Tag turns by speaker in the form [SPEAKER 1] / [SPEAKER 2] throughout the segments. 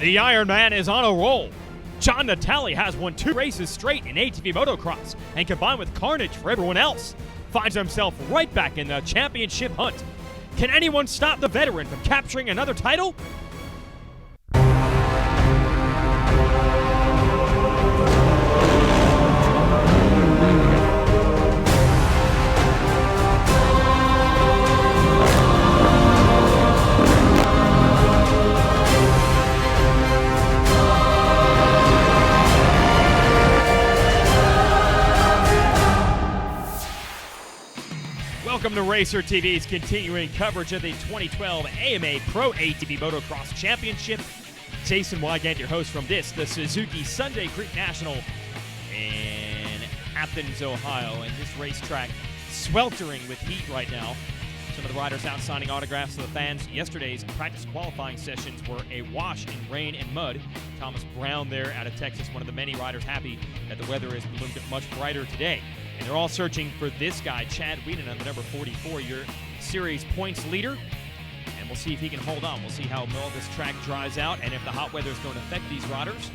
[SPEAKER 1] The Iron Man is on a roll. John Natale has won 2 races straight in ATV Motocross, and combined with carnage for everyone else, finds himself right back in the championship hunt. Can anyone stop the veteran from capturing another title? Welcome to Racer TV's continuing coverage of the 2012 AMA Pro ATV Motocross Championship. Jason Wygant, your host from the Suzuki Sunday Creek National in Athens, Ohio. And this racetrack sweltering with heat right now. Some of the riders out signing autographs to the fans. Yesterday's practice qualifying sessions were a wash in rain and mud. Thomas Brown there out of Texas, one of the many riders happy that the weather is a little bit much brighter today. And they're all searching for this guy, Chad Wheaton, on the number 44, your series points leader. And we'll see if he can hold on. We'll see how well this track dries out and if the hot weather is going to affect these riders.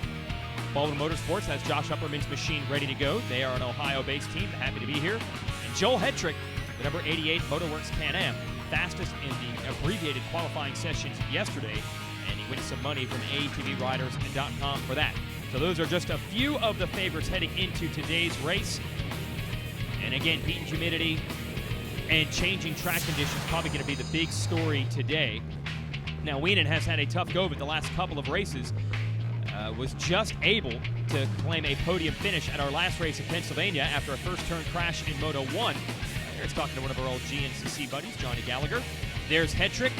[SPEAKER 1] Baldwin Motorsports has Josh Upperman's machine ready to go. They are an Ohio-based team. Happy to be here. And Joel Hetrick, the number 88 Motorworks Can-Am, fastest in the abbreviated qualifying sessions yesterday. And he wins some money from ATVRiders.com for that. So those are just a few of the favorites heading into today's race. And again, heat and humidity and changing track conditions probably going to be the big story today. Now, Wheaton has had a tough go of it the last couple of races. Was just able to claim a podium finish at our last race in Pennsylvania after a first-turn crash in Moto 1. Here's talking to one of our old GNCC buddies, Johnny Gallagher. There's Hetrick.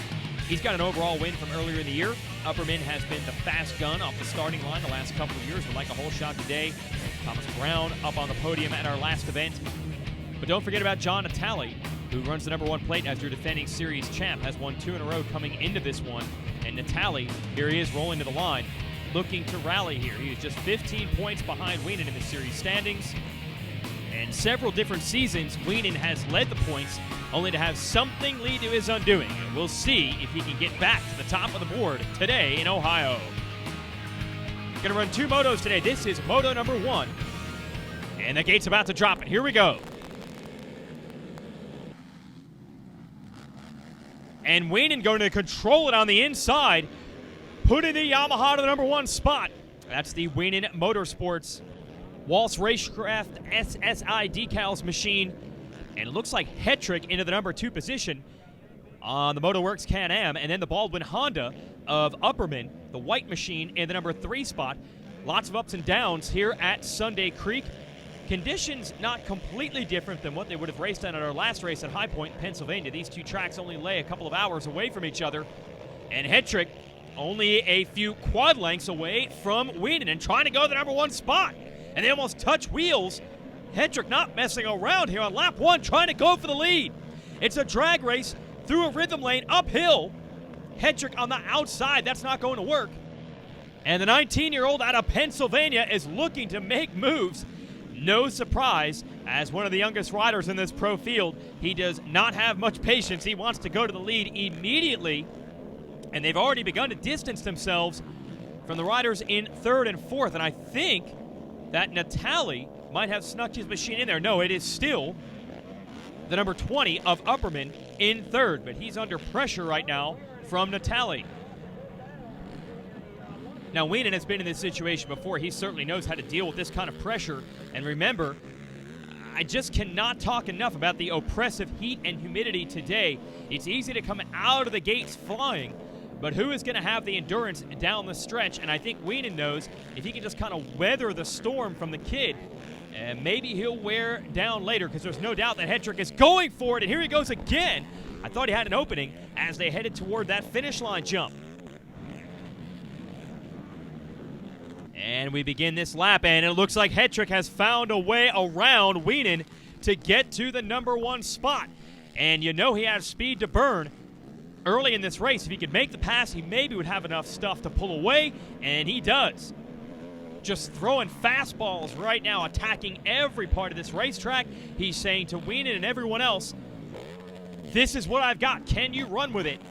[SPEAKER 1] He's got an overall win from earlier in the year. Upperman has been the fast gun off the starting line the last couple of years. Would like a whole shot today. Thomas Brown up on the podium at our last event. But don't forget about John Natale, who runs the number 1 plate as your defending series champ, has won 2 in a row coming into this one. And Natale, here he is rolling to the line, looking to rally here. He is just 15 points behind Wheaton in the series standings. And several different seasons, Wheaton has led the points, only to have something lead to his undoing. And we'll see if he can get back to the top of the board today in Ohio. Going to run 2 motos today. This is moto number 1. And the gate's about to drop it. Here we go. And Wheaton going to control it on the inside, putting the Yamaha to the number 1 spot. That's the Wheaton Motorsports Waltz Racecraft SSI decals machine. And it looks like Hetrick into the number 2 position on the Motoworks Can-Am. And then the Baldwin Honda of Upperman, the white machine, in the number 3 spot. Lots of ups and downs here at Sunday Creek. Conditions not completely different than what they would have raced on at our last race at High Point, Pennsylvania. These 2 tracks only lay a couple of hours away from each other. And Hetrick only a few quad lengths away from Wheaton and trying to go to the number 1 spot. And they almost touch wheels. Hetrick not messing around here on lap 1, trying to go for the lead. It's a drag race through a rhythm lane uphill. Hetrick on the outside, that's not going to work. And the 19-year-old out of Pennsylvania is looking to make moves. No surprise, as one of the youngest riders in this pro field, he does not have much patience. He wants to go to the lead immediately, and they've already begun to distance themselves from the riders in 3rd and 4th, and I think that Natale might have snuck his machine in there. No, it is still the number 20 of Upperman in 3rd, but he's under pressure right now from Natale. Now, Wheaton has been in this situation before. He certainly knows how to deal with this kind of pressure. And remember, I just cannot talk enough about the oppressive heat and humidity today. It's easy to come out of the gates flying, but who is going to have the endurance down the stretch? And I think Wheaton knows if he can just kind of weather the storm from the kid, maybe he'll wear down later, because there's no doubt that Hetrick is going for it. And here he goes again. I thought he had an opening as they headed toward that finish line jump. And we begin this lap, and it looks like Hetrick has found a way around Wheaton to get to the number 1 spot. And you know he has speed to burn early in this race. If he could make the pass, he maybe would have enough stuff to pull away, and he does. Just throwing fastballs right now, attacking every part of this racetrack. He's saying to Wheaton and everyone else, this is what I've got. Can you run with it?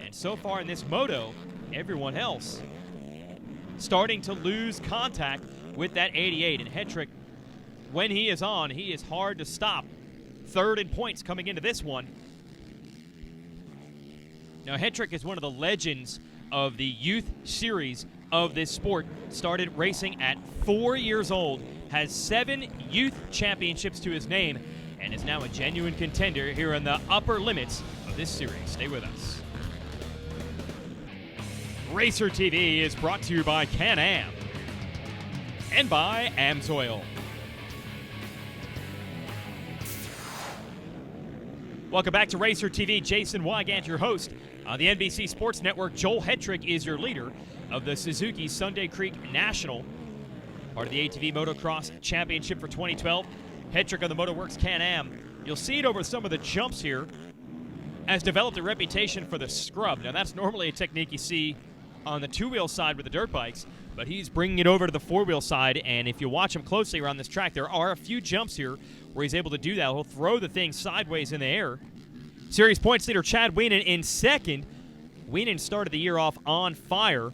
[SPEAKER 1] And so far in this moto, everyone else starting to lose contact with that 88. And Hetrick, when he is on, he is hard to stop. Third in points coming into this one. Now, Hetrick is one of the legends of the youth series of this sport. Started racing at 4 years old, has 7 youth championships to his name, and is now a genuine contender here in the upper limits of this series. Stay with us. Racer TV is brought to you by Can-Am and by Amsoil. Welcome back to Racer TV. Jason Wygant, your host. On the NBC Sports Network, Joel Hetrick is your leader of the Suzuki Sunday Creek National, part of the ATV Motocross Championship for 2012. Hetrick on the MotoWorks Can-Am. You'll see it over some of the jumps here, has developed a reputation for the scrub. Now, that's normally a technique you see on the two-wheel side with the dirt bikes, but he's bringing it over to the four-wheel side, and if you watch him closely around this track, there are a few jumps here where he's able to do that. He'll throw the thing sideways in the air. Series points leader Chad Wienen in second. Wienen started the year off on fire.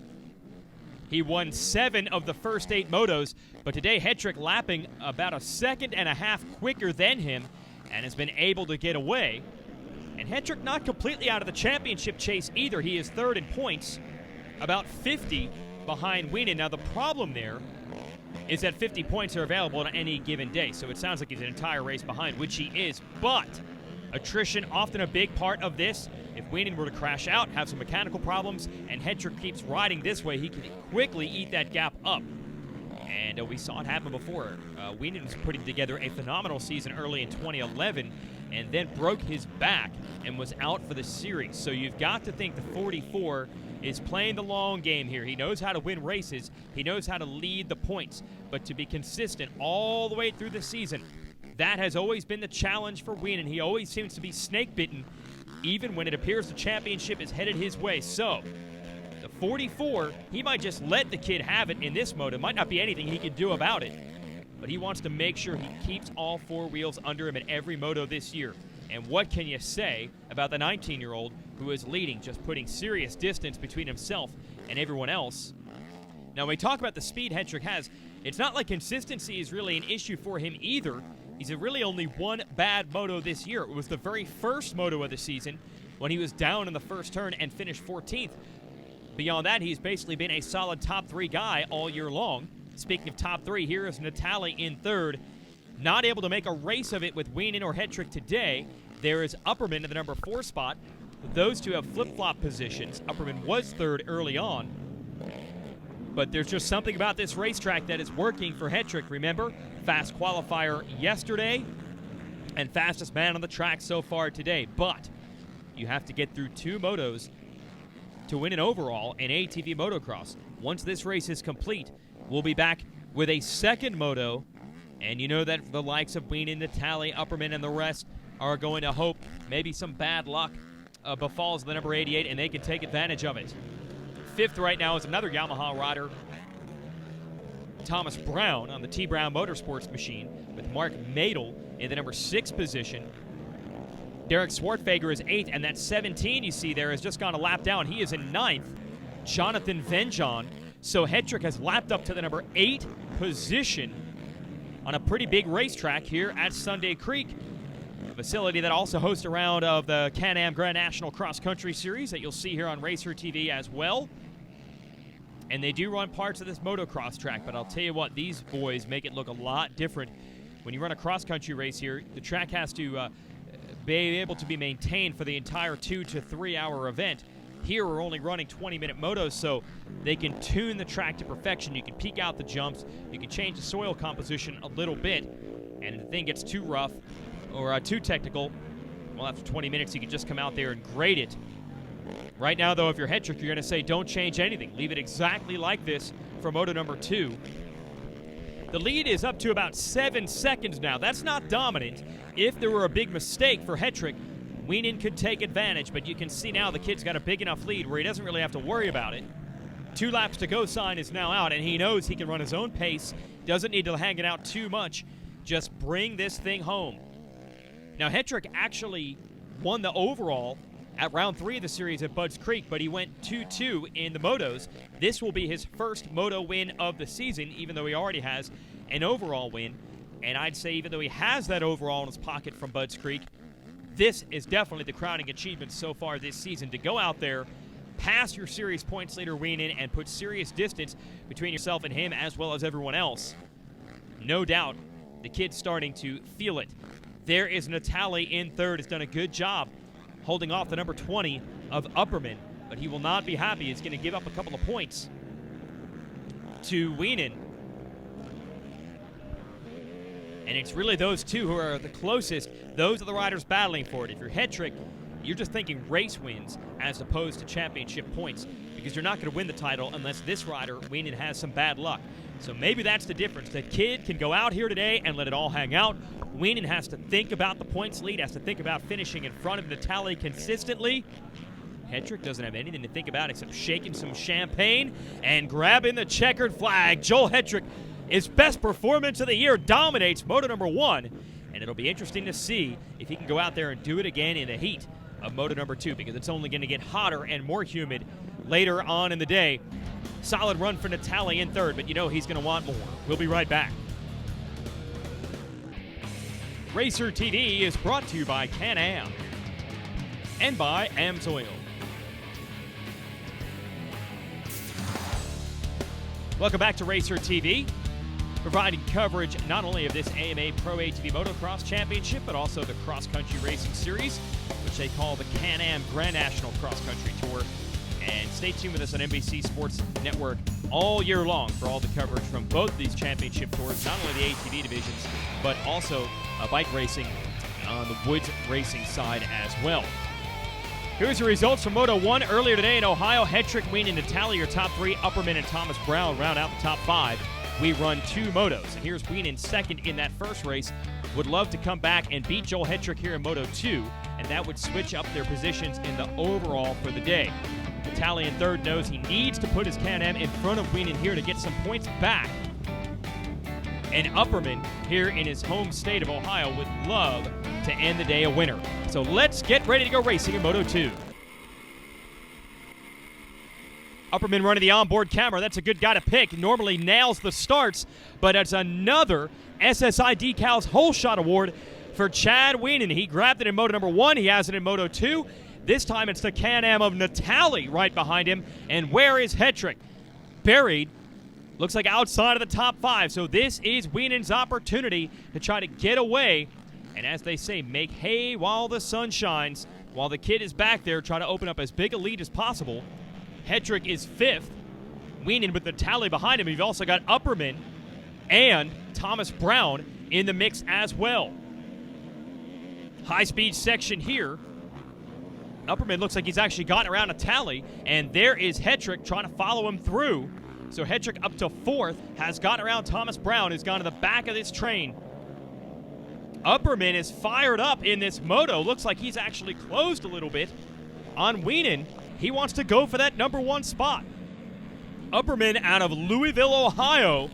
[SPEAKER 1] He won 7 of the first 8 motos, but today Hetrick lapping about a second and a half quicker than him and has been able to get away. And Hetrick not completely out of the championship chase either. He is third in points, about 50 behind Wienen. Now the problem there is that 50 points are available on any given day, so it sounds like he's an entire race behind, which he is, but attrition often a big part of this. If Wienen were to crash out, have some mechanical problems, and Hetrick keeps riding this way, he can quickly eat that gap up. And we saw it happen before. Wienen was putting together a phenomenal season early in 2011 and then broke his back and was out for the series. So you've got to think the 44 is playing the long game here. He knows how to win races. He knows how to lead the points. But to be consistent all the way through the season, that has always been the challenge for Wienen. He always seems to be snake-bitten, even when it appears the championship is headed his way. So, the 44, he might just let the kid have it in this moto. Might not be anything he can do about it, but he wants to make sure he keeps all 4 wheels under him at every moto this year. And what can you say about the 19-year-old who is leading, just putting serious distance between himself and everyone else? Now, when we talk about the speed Hetrick has, it's not like consistency is really an issue for him either. He's really only one bad moto this year. It was the very first moto of the season when he was down in the first turn and finished 14th. Beyond that, he's basically been a solid top 3 guy all year long. Speaking of top 3, here is Natali in third. Not able to make a race of it with Wienen or Hetrick today. There is Upperman in the number 4 spot. Those two have flip-flop positions. Upperman was third early on. But there's just something about this racetrack that is working for Hetrick. Remember, fast qualifier yesterday and fastest man on the track so far today. But you have to get through 2 motos to win an overall in ATV Motocross. Once this race is complete, we'll be back with a second moto. And you know that the likes of Wienen, Natali, Upperman, and the rest are going to hope maybe some bad luck befalls the number 88, and they can take advantage of it. 5th right now is another Yamaha rider, Thomas Brown, on the T. Brown Motorsports machine, with Mark Madel in the number 6 position. Derek Swartfager is 8th, and that 17 you see there has just gone a lap down. He is in 9th. Jonathan Venjon. So Hetrick has lapped up to the number 8 position on a pretty big racetrack here at Sunday Creek, a facility that also hosts a round of the Can-Am Grand National Cross Country Series that you'll see here on Racer TV as well. And they do run parts of this motocross track, but I'll tell you what, these boys make it look a lot different. When you run a cross-country race here, the track has to be able to be maintained for the entire 2 to 3 hour event. Here we're only running 20-minute motos, so they can tune the track to perfection. You can peek out the jumps, you can change the soil composition a little bit, and if the thing gets too rough or too technical, well, after 20 minutes you can just come out there and grade it. Right now, though, if you're Hetrick, you're going to say don't change anything. Leave it exactly like this for moto number 2. The lead is up to about 7 seconds now. That's not dominant. If there were a big mistake for Hetrick, Wienen could take advantage, but you can see now the kid's got a big enough lead where he doesn't really have to worry about it. 2 laps to go sign is now out, and he knows he can run his own pace. Doesn't need to hang it out too much. Just bring this thing home. Now, Hetrick actually won the overall at round 3 of the series at Budds Creek, but he went 2-2 in the motos. This will be his first moto win of the season, even though he already has an overall win. And I'd say even though he has that overall in his pocket from Budds Creek, this is definitely the crowning achievement so far this season, to go out there, pass your series points leader Wienen, and put serious distance between yourself and him as well as everyone else. No doubt the kid's starting to feel it. There is Natali in third, has done a good job holding off the number 20 of Upperman, but he will not be happy. He's going to give up a couple of points to Wienen. And it's really those two who are the closest. Those are the riders battling for it. If you're Hetrick, you're just thinking race wins as opposed to championship points, because you're not going to win the title unless this rider, Wienen, has some bad luck. So maybe that's the difference. The kid can go out here today and let it all hang out. Wienen has to think about the points lead, has to think about finishing in front of Natali consistently. Hetrick doesn't have anything to think about except shaking some champagne and grabbing the checkered flag. Joel Hetrick, his best performance of the year, dominates Moto number 1, and it'll be interesting to see if he can go out there and do it again in the heat of Moto number 2, because it's only going to get hotter and more humid later on in the day. Solid run for Natali in third, but you know he's going to want more. We'll be right back. Racer TV is brought to you by Can-Am and by AMSOIL. Welcome back to Racer TV, providing coverage not only of this AMA Pro ATV Motocross Championship, but also the Cross Country Racing Series, which they call the Can-Am Grand National Cross Country Tour. And stay tuned with us on NBC Sports Network all year long for all the coverage from both these championship tours, not only the ATV divisions, but also bike racing on the woods racing side as well. Here's the results from Moto 1 earlier today in Ohio. Hetrick, Wienen, and Natali are top 3. Upperman and Thomas Brown round out the top 5. We run 2 motos. And here's Wienen second in that first race. Would love to come back and beat Joel Hetrick here in Moto 2, and that would switch up their positions in the overall for the day. Natali in third knows he needs to put his Can-Am in front of Wienen here to get some points back. And Upperman here in his home state of Ohio would love to end the day a winner. So let's get ready to go racing in Moto 2. Upperman running the onboard camera. That's a good guy to pick. Normally nails the starts, but it's another SSI Decals Whole Shot Award for Chad Wienen. He grabbed it in Moto number 1. He has it in Moto 2. This time it's the Can-Am of Natali right behind him. And where is Hetrick? Buried. Looks like outside of the top 5. So this is Wienen's opportunity to try to get away. And as they say, make hay while the sun shines. While the kid is back there, try to open up as big a lead as possible. Hetrick is 5th. Wienen with Natali behind him. You've also got Upperman and Thomas Brown in the mix as well. High-speed section here. Upperman looks like he's actually gotten around Natali, and there is Hetrick trying to follow him through. So Hetrick up to 4th, has gotten around Thomas Brown, who's gone to the back of this train. Upperman is fired up in this moto. Looks like he's actually closed a little bit on Wienen. He wants to go for that number 1 spot. Upperman out of Louisville, Ohio,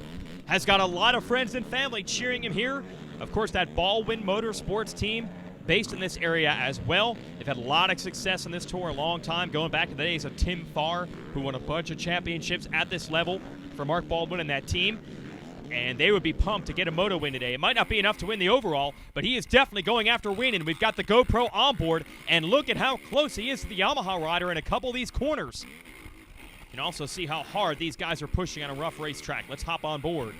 [SPEAKER 1] has got a lot of friends and family cheering him here. Of course, that Baldwin Motorsports team based in this area as well. They've had a lot of success in this tour a long time, going back to the days of Tim Farr, who won a bunch of championships at this level for Mark Baldwin and that team. And they would be pumped to get a moto win today. It might not be enough to win the overall, but he is definitely going after Wienen. We've got the GoPro on board, and look at how close he is to the Yamaha rider in a couple of these corners. You can also see how hard these guys are pushing on a rough racetrack. Let's hop on board.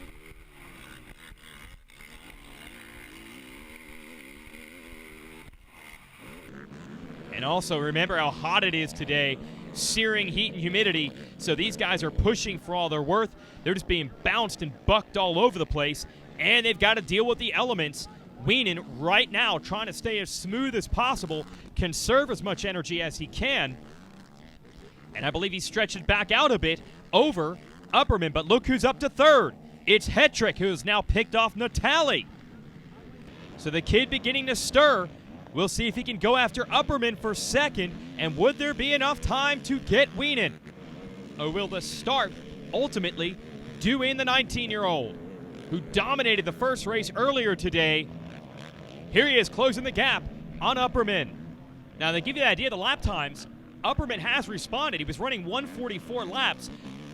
[SPEAKER 1] And also remember how hot it is today. Searing heat and humidity. So these guys are pushing for all they're worth. They're just being bounced and bucked all over the place. And they've got to deal with the elements. Wienen right now trying to stay as smooth as possible, conserve as much energy as he can. And I believe he's stretching back out a bit over Upperman. But look who's up to 3rd. It's Hetrick, who's now picked off Natali. So the kid beginning to stir. We'll see if he can go after Upperman for 2nd, and would there be enough time to get Wienen? Or will the start ultimately do in the 19-year-old, who dominated the first race earlier today? Here he is closing the gap on Upperman. Now, to give you the idea of the lap times, Upperman has responded. He was running 144 laps.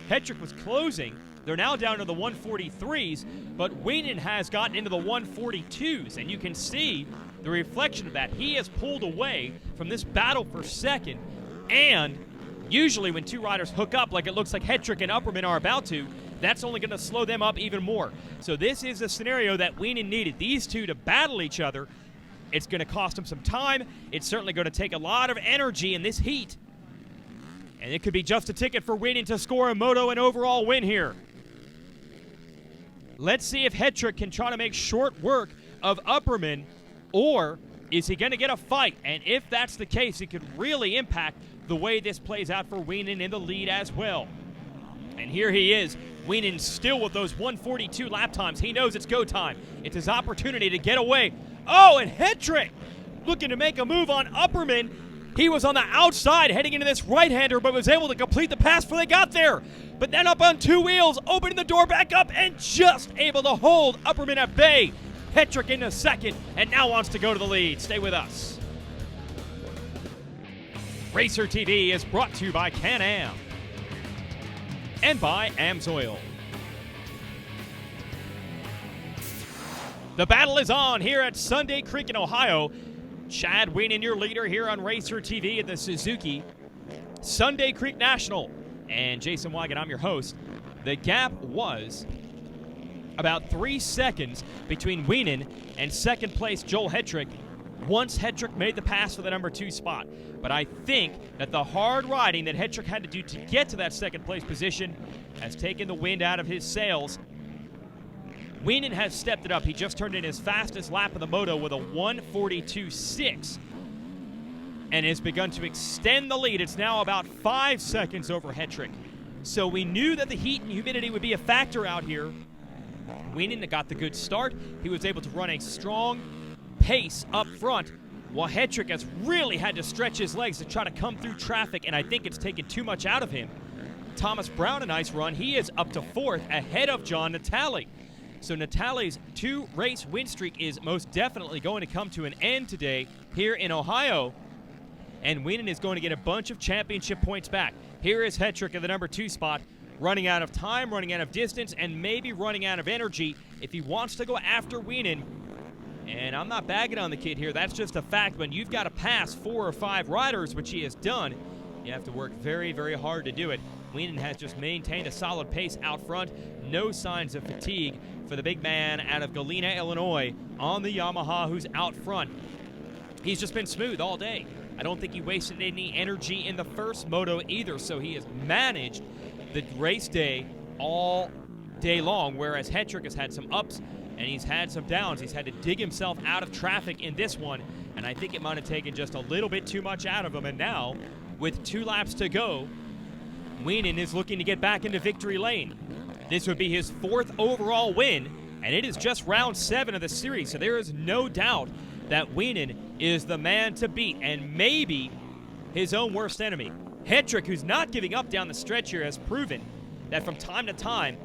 [SPEAKER 1] Hetrick was closing. They're now down to the 143s, but Wienen has gotten into the 142s, and you can see the reflection of that. He has pulled away from this battle for second, and usually when two riders hook up like it looks like Hetrick and Upperman are about to, that's only going to slow them up even more. So this is a scenario that Wienen needed, these two to battle each other. It's going to cost him some time. It's certainly going to take a lot of energy in this heat. And it could be just a ticket for Wienen to score a Moto and overall win here. Let's see if Hetrick can try to make short work of Upperman, or is he going to get a fight? And if that's the case, it could really impact the way this plays out for Wienen in the lead as well. And here he is. Wienen still with those 142 lap times. He knows it's go time. It's his opportunity to get away. Oh, and Hetrick looking to make a move on Upperman. He was on the outside heading into this right-hander, but was able to complete the pass before they got there. But then up on two wheels, opening the door back up, and just able to hold Upperman at bay. Hetrick into second, and now wants to go to the lead. Stay with us. Racer TV is brought to you by Can-Am and by Amsoil. The battle is on here at Sunday Creek in Ohio. Chad Wienen, your leader here on Racer TV at the Suzuki Sunday Creek National. And Jason Wygant, I'm your host. The gap was about 3 seconds between Wienen and second place Joel Hetrick once Hetrick made the pass for the number 2 spot. But I think that the hard riding that Hetrick had to do to get to that second place position has taken the wind out of his sails. Wienen has stepped it up. He just turned in his fastest lap of the Moto with a 1:42.6 and has begun to extend the lead. It's now about 5 seconds over Hetrick. So we knew that the heat and humidity would be a factor out here. Wienen got the good start. He was able to run a strong pace up front, while Hetrick has really had to stretch his legs to try to come through traffic, and I think it's taken too much out of him. Thomas Brown, a nice run. He is up to 4th ahead of John Natale. So Natale's 2-race win streak is most definitely going to come to an end today here in Ohio. And Wienen is going to get a bunch of championship points back. Here is Hetrick at the number 2 spot, running out of time, running out of distance, and maybe running out of energy if he wants to go after Wienen. And I'm not bagging on the kid here. That's just a fact. When you've got to pass 4 or 5 riders, which he has done, you have to work very, very hard to do it. Wienen has just maintained a solid pace out front. No signs of fatigue for the big man out of Galena, Illinois on the Yamaha who's out front. He's just been smooth all day. I don't think he wasted any energy in the first Moto either, so he has managed the race day all day long, whereas Hetrick has had some ups and he's had some downs. He's had to dig himself out of traffic in this one, and I think it might have taken just a little bit too much out of him. And now, with 2 laps to go, Wienen is looking to get back into victory lane. This would be his 4th overall win, and it is just round 7 of the series, so there is no doubt that Wienen is the man to beat, and maybe his own worst enemy. Hetrick, who's not giving up down the stretch here, has proven that from time to time,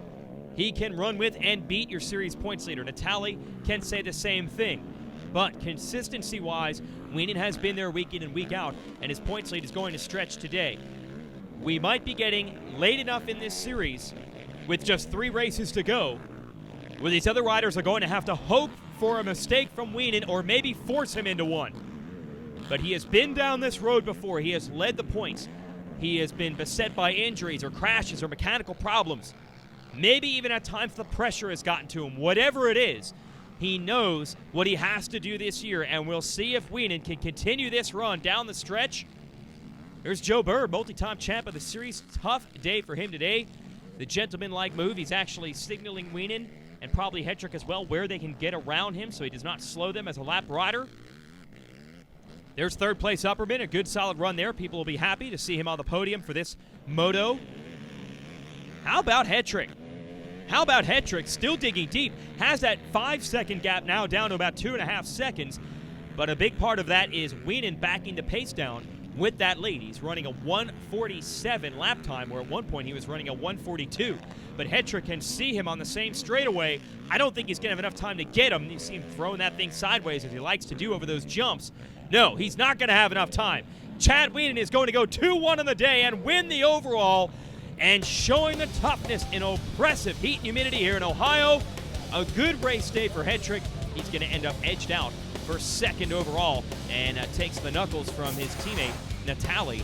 [SPEAKER 1] he can run with and beat your series points leader. Natale can say the same thing. But consistency-wise, Wienen has been there week in and week out, and his points lead is going to stretch today. We might be getting late enough in this series with just 3 races to go, where these other riders are going to have to hope for a mistake from Wienen or maybe force him into one. But he has been down this road before. He has led the points. He has been beset by injuries or crashes or mechanical problems. Maybe even at times the pressure has gotten to him. Whatever it is, he knows what he has to do this year, and we'll see if Wienen can continue this run down the stretch. There's Joe Bird, multi-time champ of the series. Tough day for him today. The gentleman-like move. He's actually signaling Wienen and probably Hetrick as well where they can get around him so he does not slow them as a lap rider. There's 3rd place Upperman. A good solid run there. People will be happy to see him on the podium for this Moto. How about Hetrick? How about Hetrick still digging deep? Has that 5-second gap now down to about 2.5 seconds. But a big part of that is Wienen backing the pace down. with that lead. He's running a 1:47 lap time, where at one point he was running a 1:42. But Hetrick can see him on the same straightaway. I don't think he's going to have enough time to get him. You see him throwing that thing sideways as he likes to do over those jumps. No, he's not going to have enough time. Chad Wienen is going to go 2-1 on the day and win the overall, and showing the toughness in oppressive heat and humidity here in Ohio. A good race day for Hetrick. He's going to end up edged out for second overall, and takes the knuckles from his teammate Natali.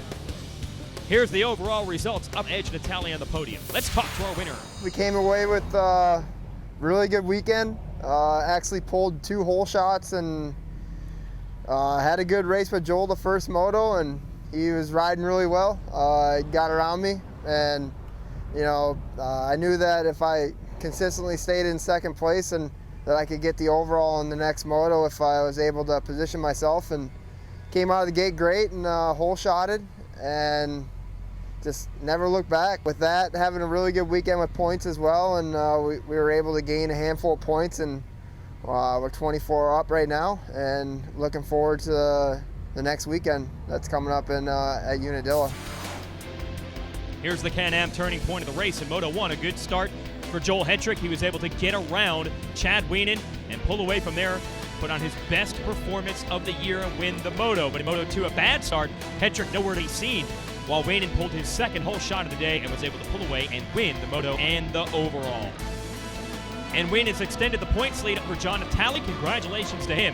[SPEAKER 1] Here's the overall results. Up edge Natali on the podium. Let's talk to our winner.
[SPEAKER 2] We came away with a really good weekend. Actually pulled 2 hole shots and had a good race with Joel the first moto, and he was riding really well. He got around me, and I knew that if I consistently stayed in second place and that I could get the overall in the next moto if I was able to position myself, and came out of the gate great and hole shotted and just never looked back. With that, having a really good weekend with points as well, and we were able to gain a handful of points, and we're 24 up right now, and looking forward to the next weekend that's coming up at Unadilla.
[SPEAKER 1] Here's the Can-Am turning point of the race in Moto 1. A good start for Joel Hetrick. He was able to get around Chad Wienen and pull away from there, put on his best performance of the year and win the Moto. But in Moto 2, a bad start. Hetrick nowhere to be seen, while Wienen pulled his second hole shot of the day and was able to pull away and win the Moto and the overall. And Wienen's extended the points lead over John Natali. Congratulations to him.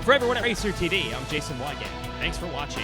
[SPEAKER 1] For everyone at Racer TV, I'm Jason Wygant. Thanks for watching.